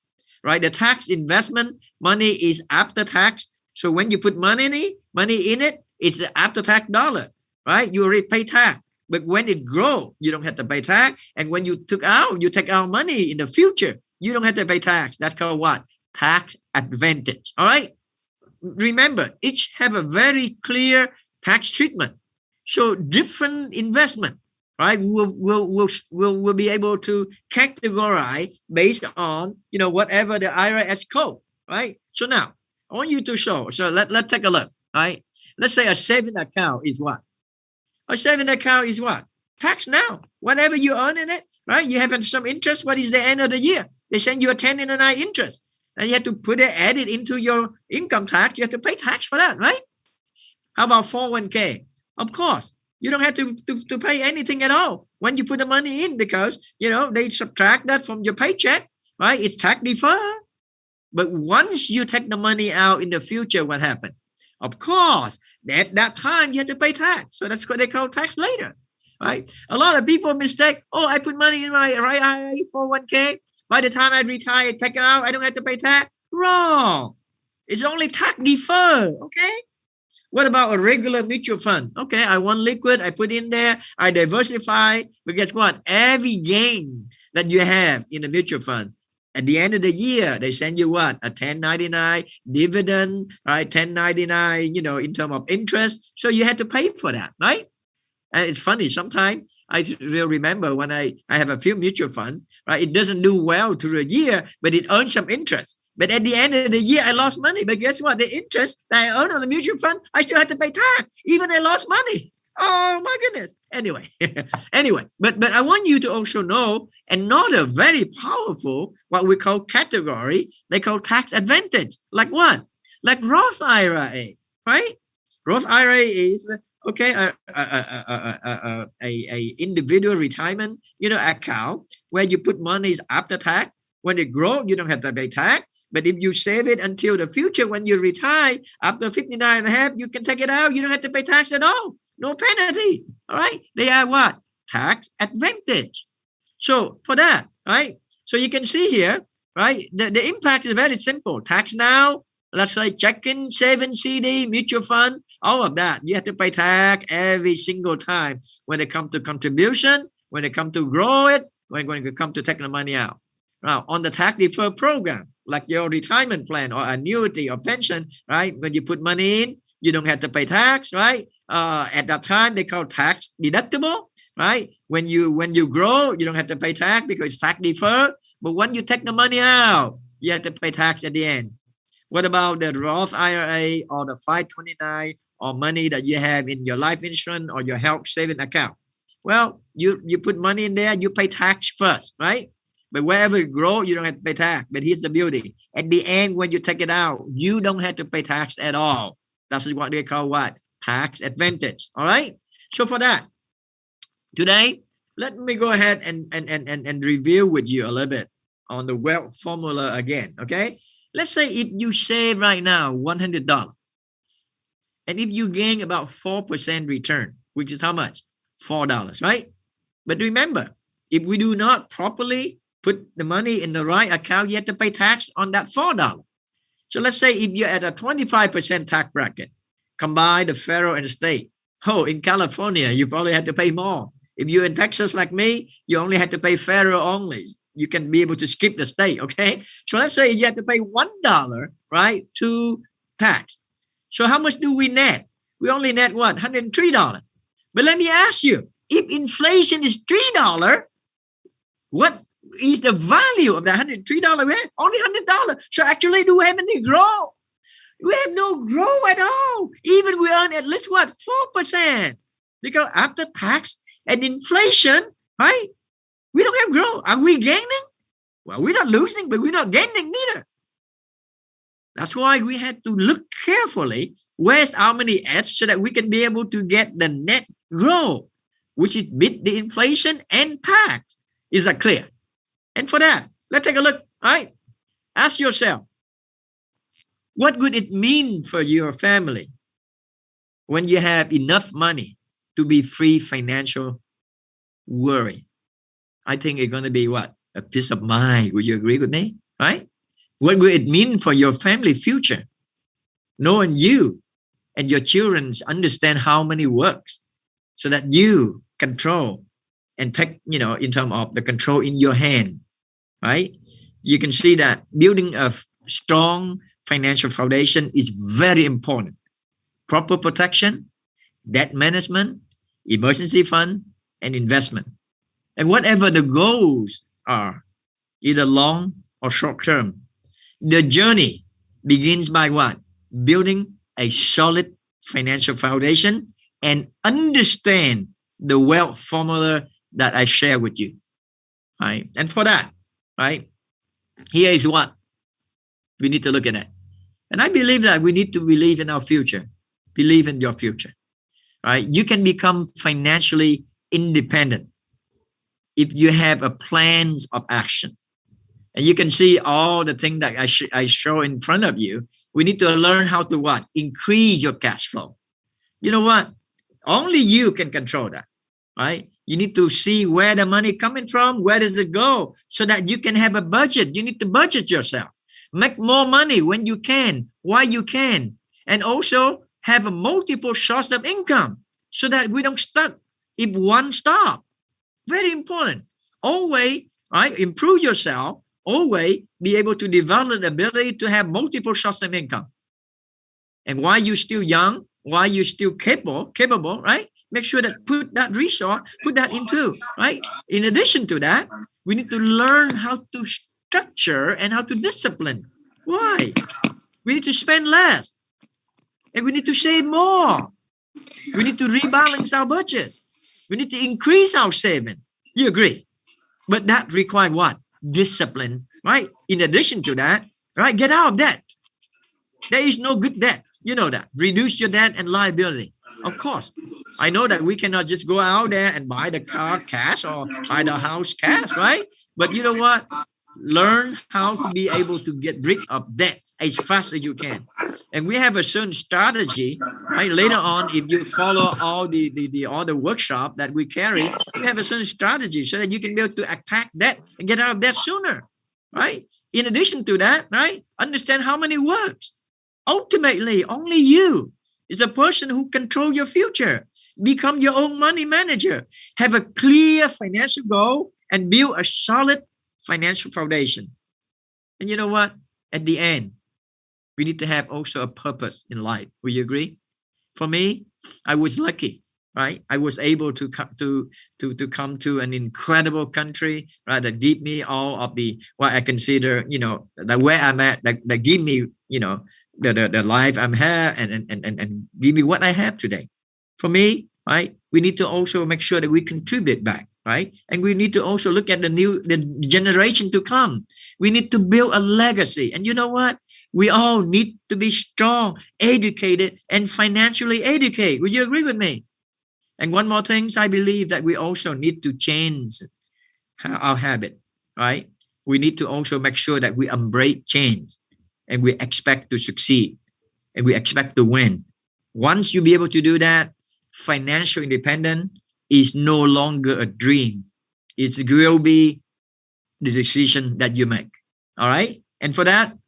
B: right? The tax investment money is after tax. So when you put money in it, it's the after tax dollar, right? You already pay tax. But when it grows, you don't have to pay tax. And when you take out money in the future, you don't have to pay tax. That's called what? Tax advantage. All right. Remember, each have a very clear tax treatment. So different investment, right? We'll be able to categorize based on, whatever the IRS code, right? So now I want you to show. So let's take a look, right? Let's say a saving account is what? A saving account is what? Tax now. Whatever you earn in it, right? You have some interest. What is the end of the year? They send you a 1099 interest. And you have to add it into your income tax. You have to pay tax for that, right? How about 401k? Of course, you don't have to pay anything at all when you put the money in because, they subtract that from your paycheck, right? It's tax deferred. But once you take the money out in the future, what happens? Of course, at that time, you have to pay tax. So that's what they call tax later, right? A lot of people mistake, I put money in my IRA 401k. By the time I retire, take it out, I don't have to pay tax. Wrong. It's only tax deferred, okay? What about a regular mutual fund? Okay, I want liquid, I put in there, I diversify, but guess what? Every gain that you have in a mutual fund, at the end of the year, they send you what? A 1099 dividend, right? 1099, in terms of interest. So you had to pay for that, right? And it's funny, sometimes I will remember when I have a few mutual funds, right? It doesn't do well through a year, but it earns some interest. But at the end of the year, I lost money. But guess what? The interest that I earned on the mutual fund, I still had to pay tax, even I lost money. Oh my goodness. Anyway, but I want you to also know another very powerful, what we call category, they call tax advantage. Like what? Like Roth IRA, right? Roth IRA is a individual retirement, account where you put monies after tax. When it grows, you don't have to pay tax. But if you save it until the future, when you retire after 59 and a half, you can take it out. You don't have to pay tax at all. No penalty. All right. They are what? Tax advantage. So for that, right? So you can see here, right? The impact is very simple. Tax now, let's say checking, saving, CD, mutual fund, all of that. You have to pay tax every single time when it comes to contribution, when it comes to grow it, when it comes to take the money out. Now, on the tax deferred program, like your retirement plan or annuity or pension, right? When you put money in, you don't have to pay tax, right? At that time, they call tax deductible, right? When you grow, you don't have to pay tax because it's tax deferred. But when you take the money out, you have to pay tax at the end. What about the Roth IRA or the 529 or money that you have in your life insurance or your health saving account? Well, you put money in there, you pay tax first, right? But wherever it grows, you don't have to pay tax. But here's the beauty. At the end, when you take it out, you don't have to pay tax at all. That's what they call what? Tax advantage. All right. So for that, today, let me go ahead and review with you a little bit on the wealth formula again. Okay. Let's say if you save right now $100 and if you gain about 4% return, which is how much? $4, right? But remember, if we do not properly put the money in the right account, you have to pay tax on that $4. So let's say if you're at a 25% tax bracket, combine the federal and the state. Oh, in California, you probably have to pay more. If you're in Texas like me, you only have to pay federal only. You can be able to skip the state, okay? So let's say you have to pay $1, right, to tax. So how much do we net? We only net what? $103. But let me ask you, if inflation is $3, what is the value of that $103? Only $100. So actually, do we have any growth? We have no growth at all. Even we earn at least what? 4%. Because after tax and inflation, right? We don't have growth. Are we gaining? Well, we're not losing, but we're not gaining neither. That's why we had to look carefully where's our money at so that we can be able to get the net growth, which is beat the inflation and tax. Is that clear? And for that, let's take a look. All right. Ask yourself, what would it mean for your family when you have enough money to be free financial worry? I think it's going to be what? A peace of mind. Would you agree with me? Right? What will it mean for your family future? Knowing you and your children understand how money works so that you control and take, in terms of the control in your hand, right? You can see that building a strong financial foundation is very important. Proper protection, debt management, emergency fund, and investment. And whatever the goals are, either long or short term, the journey begins by what? Building a solid financial foundation and understand the wealth formula that I share with you. Right? And for that, right, here is what we need to look at. And I believe that we need to believe in our future. Believe in your future. Right? You can become financially independent if you have a plans of action. And you can see all the things that I show in front of you. We need to learn how to what? Increase your cash flow. You know what? Only you can control that, right? You need to see where the money coming from, where does it go, so that you can have a budget. You need to budget yourself. Make more money when you can, while you can. And also have a multiple source of income so that we don't stuck if one stop. Very important. Always, right? Improve yourself. Always be able to develop the ability to have multiple sources of income. And while you're still young, while you're still capable, right? Make sure that put that resource, put that into, right? In addition to that, we need to learn how to structure and how to discipline. Why? We need to spend less. And we need to save more. We need to rebalance our budget. We need to increase our saving. You agree? But that requires what? Discipline, right? In addition to that, right? Get out of debt. There is no good debt. You know that. Reduce your debt and liability. Of course. I know that we cannot just go out there and buy the car cash or buy the house cash, right? But you know what? Learn how to be able to get rid of debt as fast as you can. And we have a certain strategy, right? Later on, if you follow all the workshop that we carry, we have a certain strategy so that you can be able to attack that and get out of debt sooner, right? In addition to that, right? Understand how money works. Ultimately, only you is the person who control your future. Become your own money manager. Have a clear financial goal and build a solid financial foundation. And you know what? At the end, we need to have also a purpose in life. Will you agree? For me, I was lucky, right? I was able to come to an incredible country, right? That give me all of the what I consider, the where I'm at, that give me, the life I'm here and give me what I have today. For me, right? We need to also make sure that we contribute back, right? And we need to also look at the generation to come. We need to build a legacy. And you know what? We all need to be strong, educated, and financially educated. Would you agree with me? And one more thing, I believe that we also need to change our habit, right? We need to also make sure that we embrace change and we expect to succeed and we expect to win. Once you be able to do that, financial independence is no longer a dream. It will be the decision that you make. All right. And for that,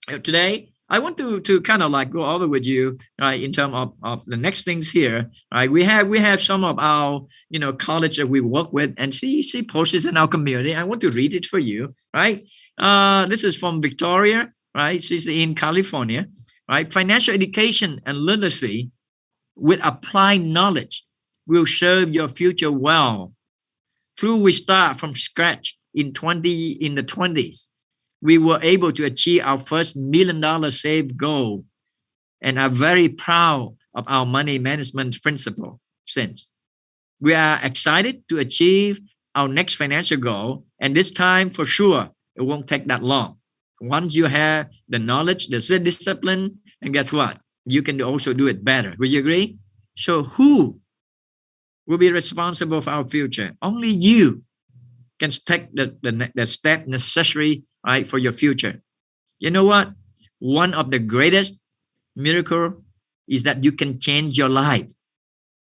B: today, I want to kind of like go over with you, right, in terms of the next things here, right? We have some of our, college that we work with and see posts in our community. I want to read it for you, right? This is from Victoria, right? She's in California, right? Financial education and literacy with applied knowledge will serve your future well. Through we start from scratch in the 20s. We were able to achieve our first $1 million save goal and are very proud of our money management principle since. We are excited to achieve our next financial goal, and this time for sure, it won't take that long. Once you have the knowledge, the discipline, and guess what? You can also do it better. Will you agree? So who will be responsible for our future? Only you can take the step necessary, right, for your future. You know what? One of the greatest miracle is that you can change your life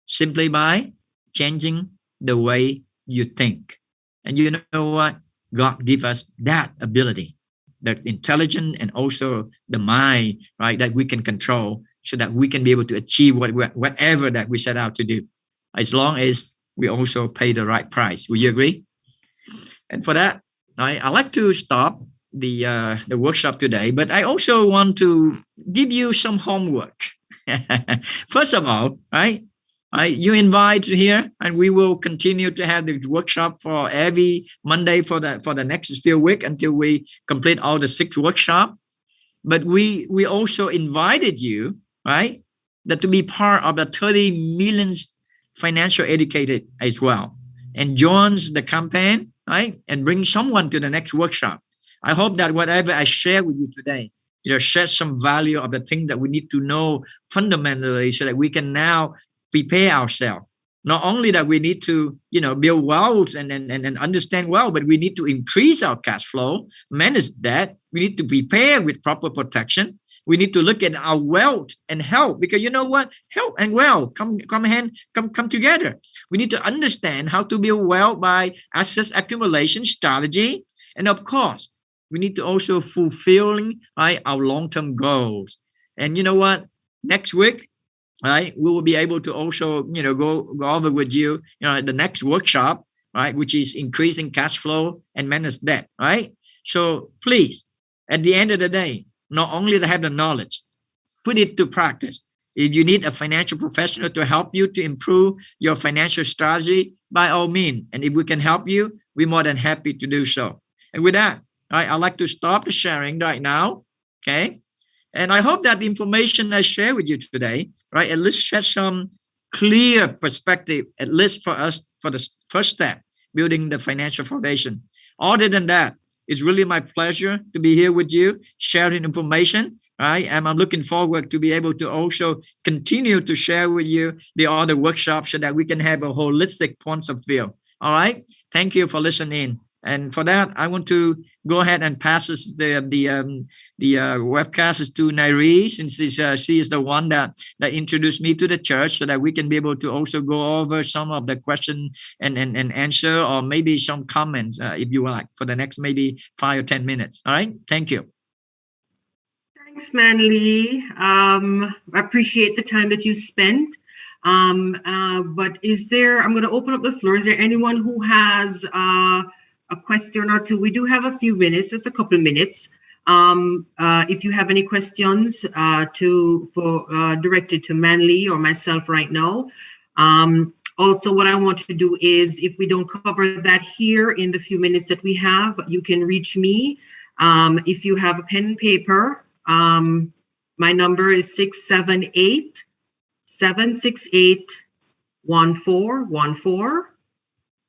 B: simply by changing the way you think. And you know what? God give us that ability, the intelligence and also the mind, right, that we can control so that we can be able to achieve whatever that we set out to do. As long as we also pay the right price. Will you agree? And for that, I like to stop the workshop today, but I also want to give you some homework. First of all, right? You invite here, and we will continue to have the workshop for every Monday for the next few weeks until we complete all the 6 workshops. But we also invited you, right, that to be part of the 30 million financial educated as well, and joins the campaign, right, and bring someone to the next workshop. I hope that whatever I share with you today, share some value of the thing that we need to know fundamentally, so that we can now prepare ourselves. Not only that we need to, build wealth and understand well, but we need to increase our cash flow, manage that. We need to prepare with proper protection. We need to look at our wealth and health, because you know what? Health and wealth come together. We need to understand how to build wealth by asset accumulation strategy. And of course, we need to also fulfilling, right, our long-term goals. And you know what? Next week, right, we will be able to also, go over with you, the next workshop, right, which is increasing cash flow and manage debt, right? So please, at the end of the day, not only to have the knowledge, put it to practice. If you need a financial professional to help you to improve your financial strategy, by all means, and if we can help you, we're more than happy to do so. And with that, I'd like to stop the sharing right now, okay? And I hope that the information I share with you today, right, at least shed some clear perspective, at least for us, for the first step, building the financial foundation. Other than that, it's really my pleasure to be here with you, sharing information, right? And I'm looking forward to be able to also continue to share with you the other workshops, so that we can have a holistic point of view. All right. Thank you for listening. And for that, I want to go ahead and pass the webcast to Nairi, since she is the one that introduced me to the church, so that we can be able to also go over some of the question and answer, or maybe some comments, if you like, for the next maybe 5 or 10 minutes. All right. Thank you.
A: Thanks, Manly. I appreciate the time that you spent. But I'm going to open up the floor. Is there anyone who has a question or two? We do have a few minutes, just a couple of minutes. If you have any questions directed to Manly or myself right now. Also, what I want to do is, if we don't cover that here in the few minutes that we have, you can reach me. If you have a pen and paper, my number is 678-768-1414.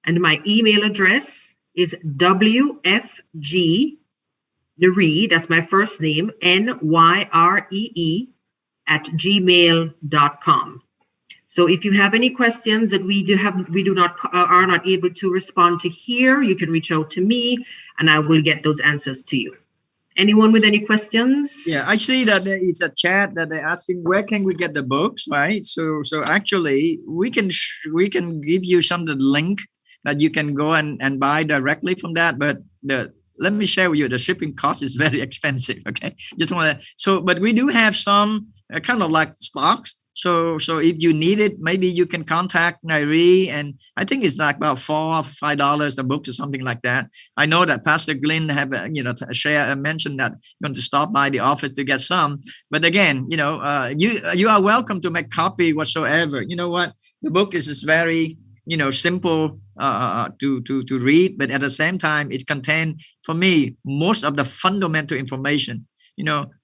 A: And my email address is WFG that's my first name, NYREE @gmail.com. So if you have any questions that are not able to respond to here, you can reach out to me and I will get those answers to you. Anyone with any questions?
B: Yeah, I see that there is a chat that they're asking, where can we get the books, right? So actually, we can give you some of the link that you can go and buy directly from that. But let me share with you, the shipping cost is very expensive. Okay, but we do have some kind of like stocks. So if you need it, maybe you can contact Nairi, and I think it's like about $4 or $5 a book or something like that. I know that Pastor Glenn have mentioned that you're going to stop by the office to get some. But again, you are welcome to make copy whatsoever. You know what? The book is just very simple to read, but at the same time, it contains, for me, most of the fundamental information.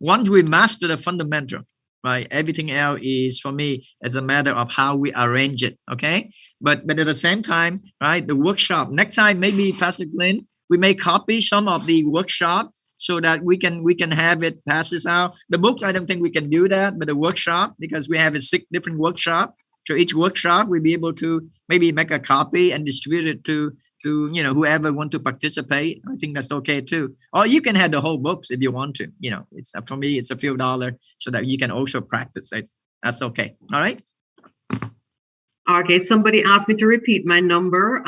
B: Once we master the fundamental, right, everything else is, for me, as a matter of how we arrange it. Okay, but at the same time, right, the workshop next time, maybe Pastor Glenn, we may copy some of the workshop so that we can have it passes out. The books, I don't think we can do that, but the workshop, because we have 6 different workshops. So each workshop, we'll be able to maybe make a copy and distribute it to whoever want to participate. I think that's okay too. Or you can have the whole books if you want to. It's for me, it's a few dollars so that you can also practice it. That's okay. All right.
A: Okay. Somebody asked me to repeat my number.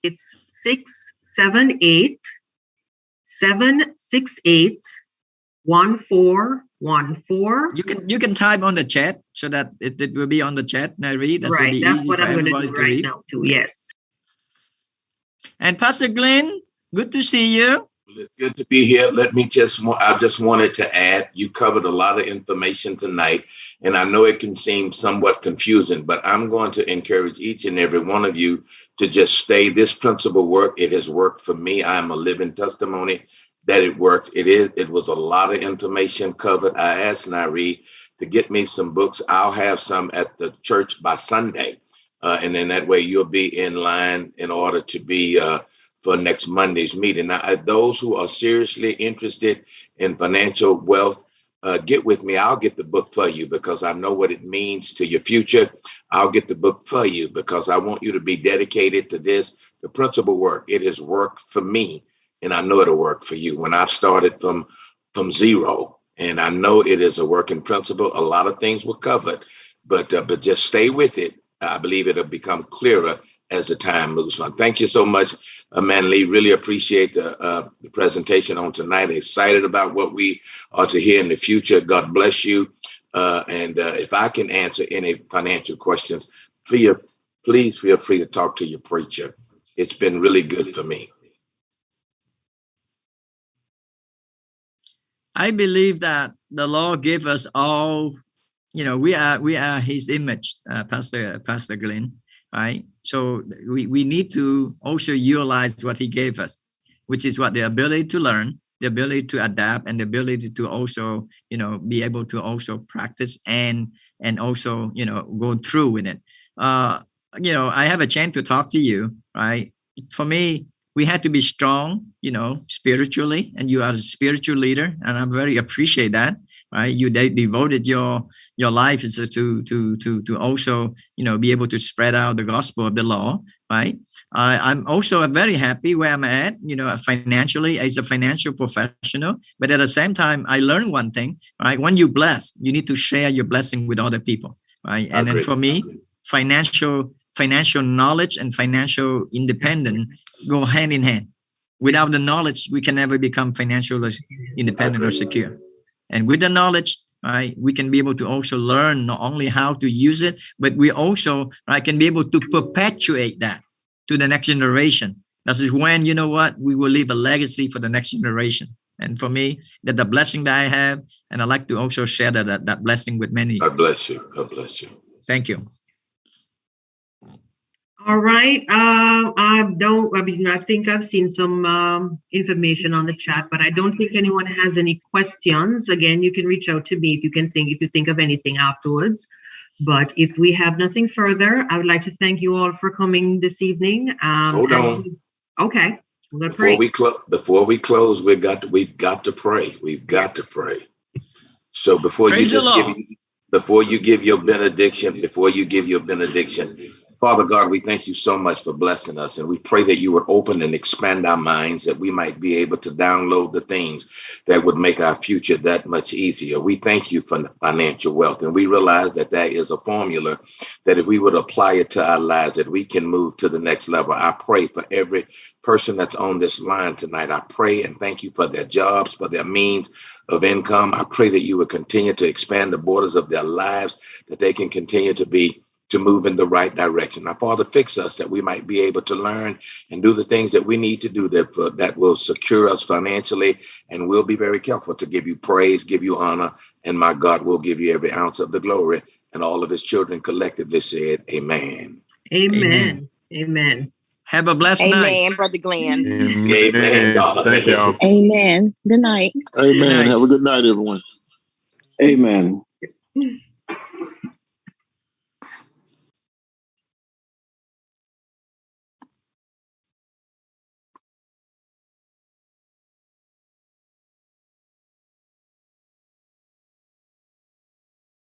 A: It's 678-768 1414.
B: You can type on the chat so that it will be on the chat, Mary. That will
A: Right.
B: be
A: That's
B: easy
A: what
B: for
A: I'm going to
B: everybody
A: do
B: to
A: right
B: read.
A: now too. Yes.
B: And Pastor Glenn, good to see you.
C: It's good to be here. I just wanted to add, you covered a lot of information tonight, and I know it can seem somewhat confusing, but I'm going to encourage each and every one of you to just stay. This principle work. It has worked for me. I'm a living testimony that it works. It was a lot of information covered. I asked Nairi to get me some books. I'll have some at the church by Sunday. And then that way you'll be in line in order to be for next Monday's meeting. Now, those who are seriously interested in financial wealth, get with me. I'll get the book for you because I know what it means to your future. I'll get the book for you because I want you to be dedicated to this. The principle work. It has worked for me, and I know it'll work for you. When I started from zero, and I know it is a working principle. A lot of things were covered, but just stay with it. I believe it'll become clearer as the time moves on. Thank you so much, Manley. Really appreciate the presentation on tonight. Excited about what we are to hear in the future. God bless you. And if I can answer any financial questions, please feel free to talk to your preacher. It's been really good for me.
B: I believe that the Lord gave us all, we are His image, Pastor Glenn, right? So we need to also utilize what He gave us, which is what the ability to learn, the ability to adapt, and the ability to also, be able to also practice and also, go through with it. I have a chance to talk to you, right? For me, we had to be strong, spiritually, and you are a spiritual leader, and I very appreciate that. Right, you devoted your life is to also be able to spread out the gospel of the law. Right, I'm also very happy where I'm at, financially as a financial professional. But at the same time, I learned one thing. Right, when you bless, you need to share your blessing with other people. Right, and then for me, financial knowledge and financial independence go hand in hand. Without the knowledge, we can never become financially independent or secure. And with the knowledge, right, we can be able to also learn not only how to use it, but we also can be able to perpetuate that to the next generation. That is when, we will leave a legacy for the next generation. And for me, that the blessing that I have, and I like to also share that blessing with many.
C: God bless you. God bless you.
B: Thank you.
A: All right. I think I've seen some information on the chat, but I don't think anyone has any questions. Again, you can reach out to me if you think of anything afterwards. But if we have nothing further, I would like to thank you all for coming this evening.
C: Hold on.
A: Okay.
C: Before we close, we've got to pray. We've got to pray. So before you give your benediction, Father God, we thank you so much for blessing us, and we pray that you would open and expand our minds, that we might be able to download the things that would make our future that much easier. We thank you for financial wealth, and we realize that that is a formula that if we would apply it to our lives, that we can move to the next level. I pray for every person that's on this line tonight. I pray and thank you for their jobs, for their means of income. I pray that you would continue to expand the borders of their lives, that they can continue to move in the right direction. Now, Father, fix us that we might be able to learn and do the things that we need to do that will secure us financially, and we'll be very careful to give you praise, give you honor, and my God will give you every ounce of the glory. And all of his children collectively said, amen.
A: Amen. Amen.
B: Have a blessed night.
D: Amen, Brother Glenn.
C: Amen.
E: Thank y'all.
D: Amen. Good night.
E: Amen. Have a good night, everyone.
F: Amen.